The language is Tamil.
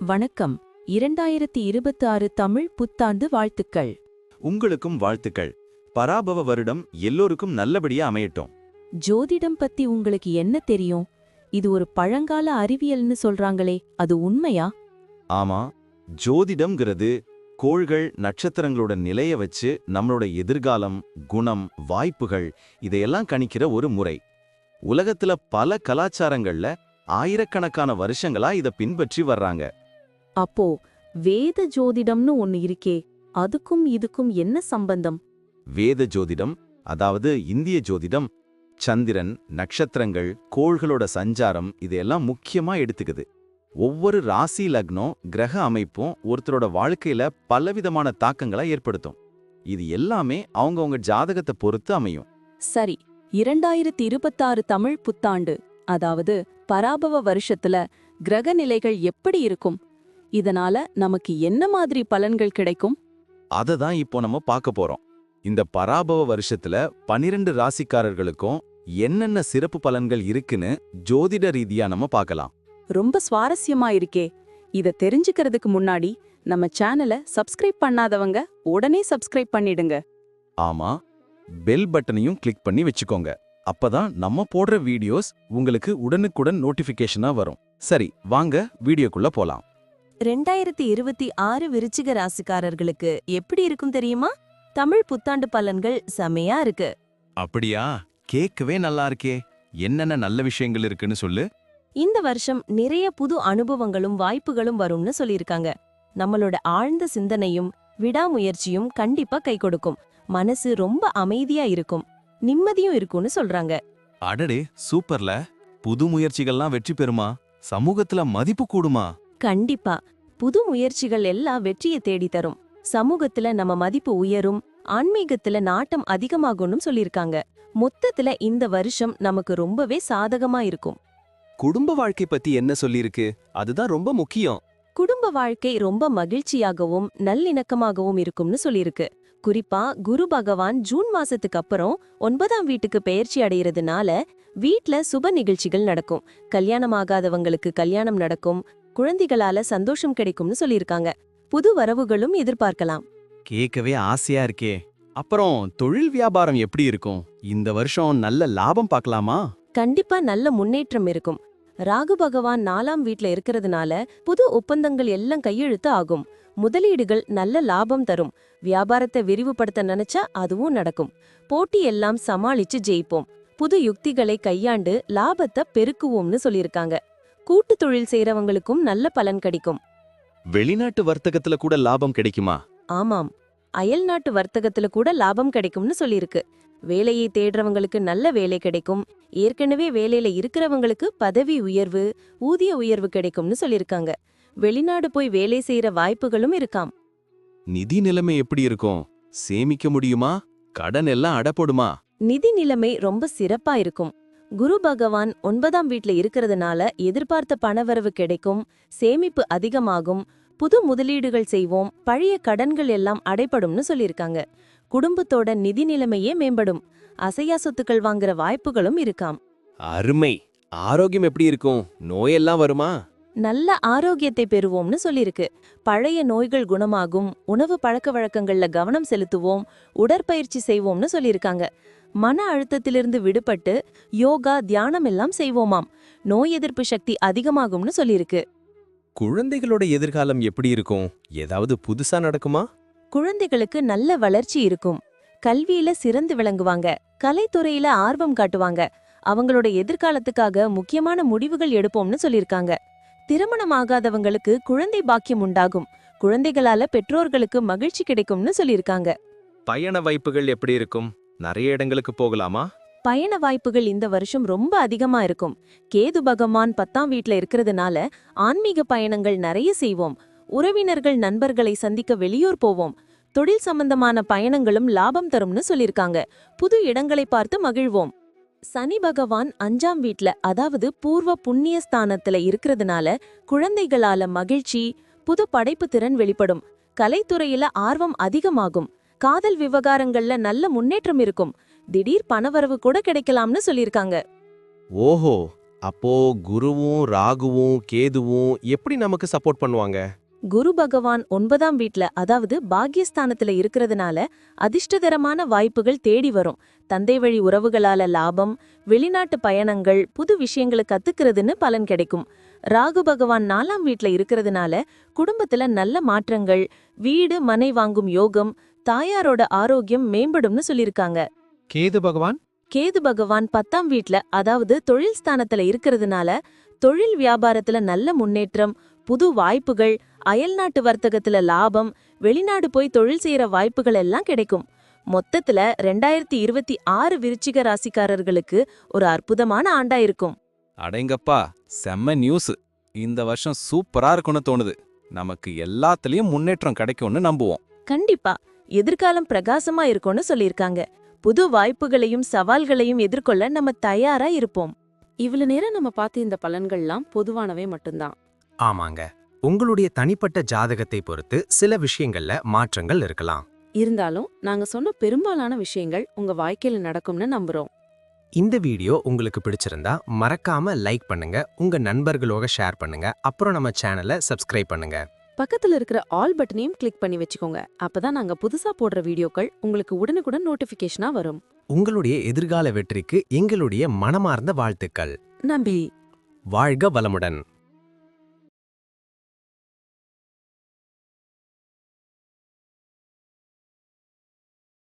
வணக்கம். 2026 தமிழ் புத்தாண்டு வாழ்த்துக்கள். உங்களுக்கும் வாழ்த்துக்கள். பராபவ வருடம் எல்லோருக்கும் நல்லபடியா அமையட்டும். ஜோதிடம் பத்தி உங்களுக்கு என்ன தெரியும்? இது ஒரு பழங்கால அறிவியல்னு சொல்றாங்களே, அது உண்மையா? ஆமா, ஜோதிடம்ங்கிறது கோள்கள் நட்சத்திரங்களோட நிலைய வச்சு நம்மளோட எதிர்காலம், குணம், வாய்ப்புகள் இதையெல்லாம் கணிக்கிற ஒரு முறை. உலகத்துல பல கலாச்சாரங்கள்ல ஆயிரக்கணக்கான வருஷங்களா இத பின்பற்றி வர்றாங்க. அப்போ வேத ஜோதிடம்னு ஒன்னு இருக்கே, அதுக்கும் இதுக்கும் என்ன சம்பந்தம்? வேத ஜோதிடம், அதாவது இந்திய ஜோதிடம், சந்திரன், நட்சத்திரங்கள், கோள்களோட சஞ்சாரம் இதையெல்லாம் முக்கியமா எடுத்துக்குது. ஒவ்வொரு ராசி லக்னம், கிரக அமைப்பும் ஒருத்தரோட வாழ்க்கையில பலவிதமான தாக்கங்களை ஏற்படுத்தும். இது எல்லாமே அவங்கவங்க ஜாதகத்தை பொறுத்து அமையும். சரி, 2026 தமிழ் புத்தாண்டு, அதாவது பராபவ வருஷத்துல கிரக நிலைகள் எப்படி இருக்கும்? இதனால நமக்கு என்ன மாதிரி பலன்கள் கிடைக்கும்? அததான் இப்போ நம்ம பார்க்க போறோம். இந்த பராபவ வருஷத்துல 12 ராசிக்காரர்களுக்கும் என்னென்ன சிறப்பு பலன்கள் இருக்குன்னு ஜோதிட ரீதியா நம்ம பார்க்கலாம். ரொம்ப சுவாரஸ்யமா இருக்கே. இத தெரிஞ்சுக்கிறதுக்கு முன்னாடி நம்ம சேனலை சப்ஸ்கிரைப் பண்ணாதவங்க உடனே சப்ஸ்கிரைப் பண்ணிடுங்க. ஆமா, பெல் பட்டனையும் கிளிக் பண்ணி வச்சுக்கோங்க. அப்பதான் நம்ம போடுற வீடியோஸ் உங்களுக்கு உடனுக்குடன் நோட்டிபிகேஷனா வரும். சரி, வாங்க வீடியோக்குள்ள போலாம். 2026 விருச்சிக ராசிக்காரர்களுக்கு எப்படி இருக்கும் தெரியுமா? தமிழ் புத்தாண்டு பலன்கள் செமையா இருக்கு. அப்படியா? கேட்கவே நல்லா இருக்கே. என்னென்ன நல்ல விஷயங்கள் இருக்குன்னு சொல்லு. இந்த வருஷம் நிறைய புது அனுபவங்களும் வாய்ப்புகளும் வரும்னு சொல்லியிருக்காங்க. நம்மளோட ஆழ்ந்த சிந்தனையும் விடாமுயற்சியும் கண்டிப்பா கை கொடுக்கும். மனசு ரொம்ப அமைதியா இருக்கும், நிம்மதியும் இருக்கும்னு சொல்றாங்க. அடடே, சூப்பர்ல. புது முயற்சிகள்லாம் வெற்றி பெறுமா? சமூகத்துல மதிப்பு கூடுமா? கண்டிப்பா. புது முயற்சிகள் எல்லாம் வெற்றியை தேடி தரும். சமூகத்துல நம்ம மதிப்பு உயரும், ஆன்மீகத்துல நாட்டம் அதிகமாகும்னு சொல்லியிருக்காங்க. மொத்தத்துல இந்த வருஷம் நமக்கு ரொம்பவே சாதகமா இருக்கும். குடும்ப வாழ்க்கை பத்தி என்ன சொல்லிருக்கு? அதுதான் ரொம்ப முக்கியம். குடும்ப வாழ்க்கை ரொம்ப மகிழ்ச்சியாகவும் நல்லிணக்கமாகவும் இருக்கும்னு சொல்லிருக்கு. குறிப்பா குரு பகவான் ஜூன் மாசத்துக்கு அப்புறம் 9ஆம் வீட்டுக்கு பெயர்ச்சி அடைகிறதுனால வீட்ல சுப நிகழ்ச்சிகள் நடக்கும். கல்யாணமாகாதவங்களுக்கு கல்யாணம் நடக்கும், குழந்தைகளால சந்தோஷம் கிடைக்கும்னு சொல்லியிருக்காங்க. புது வரவுகளும் எதிர்பார்க்கலாம். கேட்கவே ஆசையா இருக்கே. அப்புறம் தொழில் வியாபாரம் எப்படி இருக்கும்? இந்த வருஷம் நல்ல லாபம் பார்க்கலாமா? கண்டிப்பா நல்ல முன்னேற்றம் இருக்கும். ராகு பகவான் 4ஆம் வீட்ல இருக்கிறதுனால புது ஒப்பந்தங்கள் எல்லாம் கையெழுத்து ஆகும். முதலீடுகள் நல்ல லாபம் தரும். வியாபாரத்தை விரிவுபடுத்த நினைச்சா அதுவும் நடக்கும். போட்டி எல்லாம் சமாளிச்சு ஜெயிப்போம். புது யுக்திகளை கையாண்டு லாபத்தை பெருக்குவோம்னு சொல்லியிருக்காங்க. கூட்டு தொழில் செய்யறவங்களுக்கும் நல்ல பலன் கிடைக்கும். வெளிநாட்டு வர்த்தகத்துல கூட லாபம் கிடைக்குமா? ஆமாம், அயல் நாட்டு வர்த்தகத்துல கூட லாபம் கிடைக்கும்னு சொல்லியிருக்கு. வேலையை தேடுறவங்களுக்கு நல்ல வேலை கிடைக்கும். ஏற்கனவே வேலையில இருக்கிறவங்களுக்கு பதவி உயர்வு, ஊதிய உயர்வு கிடைக்கும்னு சொல்லியிருக்காங்க. வெளிநாடு போய் வேலை செய்யற வாய்ப்புகளும் இருக்காம். நிதி நிலைமை எப்படி இருக்கும்? சேமிக்க முடியுமா? கடன் எல்லாம் அடப்படுமா? நிதி நிலைமை ரொம்ப சிறப்பா இருக்கும். குரு பகவான் 9ஆம் வீட்ல இருக்கிறதுனால எதிர்பார்த்த பணவரவு கிடைக்கும், சேமிப்பு அதிகமாகும், புது முதலீடுகள் செய்வோம், பழைய கடன்கள் எல்லாம் அடைபடும்னு சொல்லியிருக்காங்க. குடும்பத்தோட நிதி நிலைமையே மேம்படும். அசையா சொத்துக்கள் வாங்குற வாய்ப்புகளும் இருக்காம். அருமை. ஆரோக்கியம் எப்படி இருக்கும்? நோயெல்லாம் வருமா? நல்ல ஆரோக்கியத்தை பெறுவோம்னு சொல்லிருக்கு. பழைய நோய்கள் குணமாகும், உணவு பழக்க வழக்கங்கள்ல கவனம் செலுத்துவோம், உடற்பயிற்சி செய்வோம்னு சொல்லியிருக்காங்க. மன அழுத்தத்திலிருந்து விடுபட்டு யோகா, தியானம் எல்லாம் செய்வோமாம். நோய் எதிர்ப்பு சக்தி அதிகமாகும்னு சொல்லிருக்கு. குழந்தைகளோட எதிர்காலம் எப்படி இருக்கும்? ஏதாவது புதுசா நடக்குமா? குழந்தைகளுக்கு நல்ல வளர்ச்சி இருக்கும். கல்வியில சிறந்து விளங்குவாங்க, கலைத்துறையில ஆர்வம் காட்டுவாங்க. அவங்களோட எதிர்காலத்துக்காக முக்கியமான முடிவுகள் எடுப்போம்னு சொல்லியிருக்காங்க. திருமணமாகாதவங்களுக்கு குழந்தை பாக்கியம் உண்டாகும். குழந்தைகளால பெற்றோர்களுக்கு மகிழ்ச்சி கிடைக்கும்னு சொல்லியிருக்காங்க. பயண வாய்ப்புகள் எப்படி இருக்கும்? நிறைய இடங்களுக்கு போகலாமா? பயண வாய்ப்புகள் இந்த வருஷம் ரொம்ப அதிகமா இருக்கும். கேது பகவான் 10ஆம் வீட்ல இருக்கிறதுனால ஆன்மீக பயணங்கள் நிறைய செய்வோம். உறவினர்கள், நண்பர்களை சந்திக்க வெளியூர் போவோம். தொழில் சம்பந்தமான பயணங்களும் லாபம் தரும்னு சொல்லியிருக்காங்க. புது இடங்களை பார்த்து மகிழ்வோம். சனி பகவான் 5ஆம் வீட்ல, அதாவது பூர்வ புண்ணிய ஸ்தானத்துல இருக்கிறதுனால குழந்தைகளால மகிழ்ச்சி, புது படைப்பு திறன் வெளிப்படும். கலைத்துறையில ஆர்வம் அதிகமாகும். காதல் விவகாரங்கள்ல நல்ல முன்னேற்றம் இருக்கும். திடீர் பணவரவு கூட கிடைக்கலாம்னு சொல்லியிருக்காங்க. ஓஹோ, அப்போ குருவும் ராகுவும் கேதுவும் எப்படி நமக்கு சப்போர்ட் பண்ணுவாங்க? குரு பகவான் 9ஆம் வீட்ல அதாவது பாக்யஸ்தானத்துல இருக்கிறதுனால அதிர்ஷ்டகரமான வாய்ப்புகள் தேடி வரும். தந்தை வழி உறவுகளால லாபம், வெளிநாட்டு பயணங்கள், புது விஷயங்களை கத்துக்கிறதுன்னு பலன் கிடைக்கும். ராகு பகவான் 4ஆம் வீட்ல இருக்கிறதுனால குடும்பத்துல நல்ல மாற்றங்கள், வீடு மனை வாங்கும் யோகம், தாயாரோட ஆரோக்கியம் மேம்படும்னு சொல்லிருக்காங்க. கேது பகவான் கேது பகவான் 10ஆம் வீட்ல அதாவது தொழில் ஸ்தானத்துல இருக்கிறதுனால தொழில் வியாபாரத்துல நல்ல முன்னேற்றம், புது வாய்ப்புகள், அயல்நாட்டு வர்த்தகத்துல லாபம், வெளிநாடு போய் தொழில் செய்யற வாய்ப்புகள் எல்லாம் கிடைக்கும். மொத்தத்துல 2026 விருச்சிக ராசிக்காரர்களுக்கு ஒரு அற்புதமான ஆண்டா இருக்கும். அடேங்கப்பா, செம்ம நியூஸ். இந்த வருஷம் சூப்பரா இருக்கும்னு தோணுது. நமக்கு எல்லாத்துலயும் முன்னேற்றம் கிடைக்கும்னு நம்புவோம். கண்டிப்பா எதிர்காலம் பிரகாசமா இருக்கும்னு சொல்லியிருக்காங்க. புது வாய்ப்புகளையும் சவால்களையும் எதிர்கொள்ள நம்ம தயாரா இருப்போம். இவ்வளவு நேரம் நம்ம பார்த்த இந்த பலன்கள்லாம் பொதுவானவே மட்டும்தான். ஆமாங்க, உங்களுடைய தனிப்பட்ட ஜாதகத்தை பொறுத்து சில விஷயங்கள்ல மாற்றங்கள் இருக்கலாம். இருந்தாலும் நாங்க சொன்ன பெரும்பாலான விஷயங்கள் உங்க வாழ்க்கையில நடக்கும்னு நம்புறோம். இந்த வீடியோ உங்களுக்கு பிடிச்சிருந்தா மறக்காம லைக் பண்ணுங்க, உங்க நண்பர்களோட ஷேர் பண்ணுங்க, அப்புறம் நம்ம சேனலை சப்ஸ்கிரைப் பண்ணுங்க. பக்கத்துல இருக்கிற ஆல் பட்டனையும் கிளிக் பண்ணி வச்சுக்கோங்க. அப்பதான் நாங்க புதுசா போடுற வீடியோக்கள் உங்களுக்கு உடனுக்குடன் நோட்டிபிகேஷனா வரும். உங்களுடைய எதிர்கால வெற்றிக்கு எங்களுடைய மனமார்ந்த வாழ்த்துக்கள். நம்பி வாழ்க வளமுடன்.